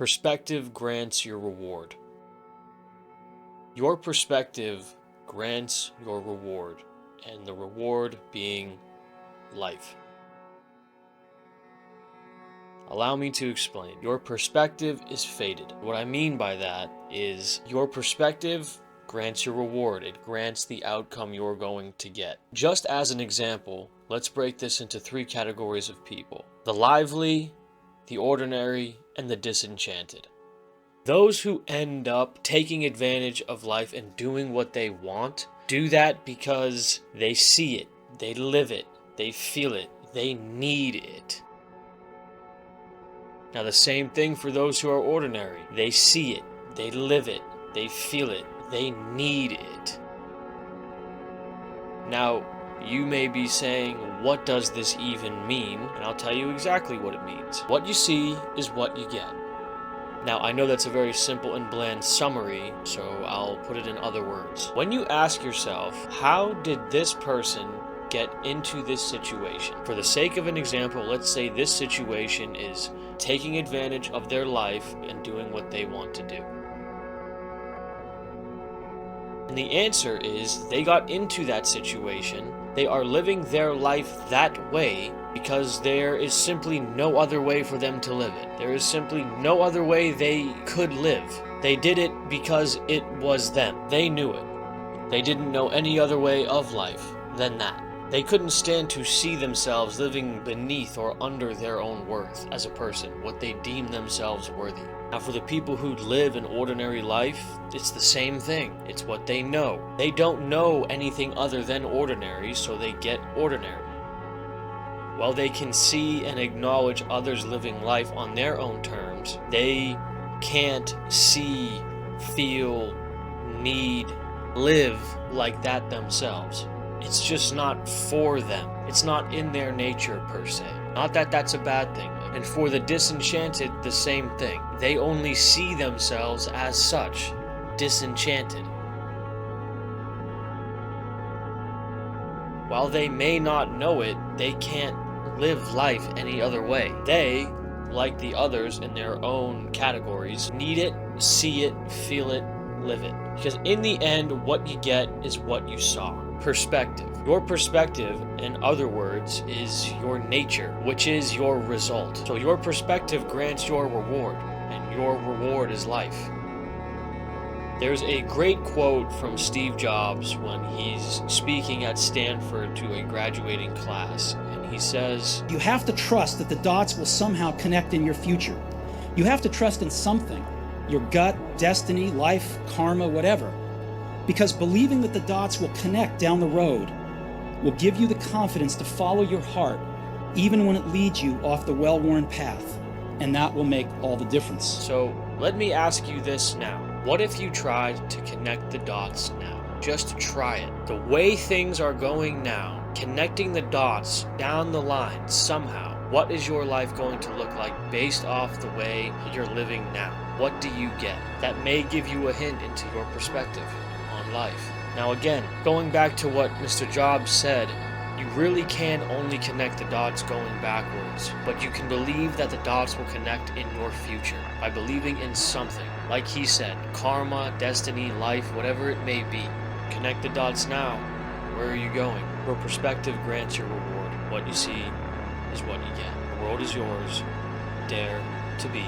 Perspective grants your reward. Your perspective grants your reward, and the reward being life. Allow me to explain. Your perspective is fated. What I mean by that is your perspective grants your reward. It grants the outcome you're going to get. Just as an example, let's break this into 3 categories of people: the lively, the ordinary, and the disenchanted. Those who end up taking advantage of life and doing what they want do that because they see it, they live it, they feel it, they need it. Now the same thing for those who are ordinary. They see it, they live it, they feel it, they need it. Now, you may be saying, what does this even mean? And I'll tell you exactly what it means. What you see is what you get. Now, I know that's a very simple and bland summary, so I'll put it in other words. When you ask yourself, how did this person get into this situation? For the sake of an example, let's say this situation is taking advantage of their life and doing what they want to do. And the answer is they got into that situation. They are living their life that way because there is simply no other way for them to live it. There is simply no other way they could live. They did it because it was them. They knew it. They didn't know any other way of life than that. They couldn't stand to see themselves living beneath or under their own worth as a person, what they deem themselves worthy. Now for the people who live an ordinary life, it's the same thing. It's what they know. They don't know anything other than ordinary, so they get ordinary. While they can see and acknowledge others living life on their own terms, they can't see, feel, need, live like that themselves. It's just not for them. It's not in their nature per se. Not that that's a bad thing. And for the disenchanted, the same thing. They only see themselves as such, disenchanted. While they may not know it, they can't live life any other way. They, like the others in their own categories, need it, see it, feel it, live it. Because in the end, what you get is what you saw. Perspective. Your perspective, in other words, is your nature, which is your result. So your perspective grants your reward, and your reward is life. There's a great quote from Steve Jobs when he's speaking at Stanford to a graduating class, and he says, "You have to trust that the dots will somehow connect in your future. You have to trust in something, your gut, destiny, life, karma, whatever. Because believing that the dots will connect down the road will give you the confidence to follow your heart, even when it leads you off the well-worn path, and that will make all the difference." So let me ask you this now. What if you tried to connect the dots now? Just try it. The way things are going now, connecting the dots down the line somehow, what is your life going to look like based off the way you're living now? What do you get? That may give you a hint into your perspective on life. Now again, going back to what Mr. Jobs said, you really can only connect the dots going backwards, but you can believe that the dots will connect in your future by believing in something. Like he said, karma, destiny, life, whatever it may be. Connect the dots now. Where are you going? Your perspective grants your reward. What you see is what you get. The world is yours. Dare to be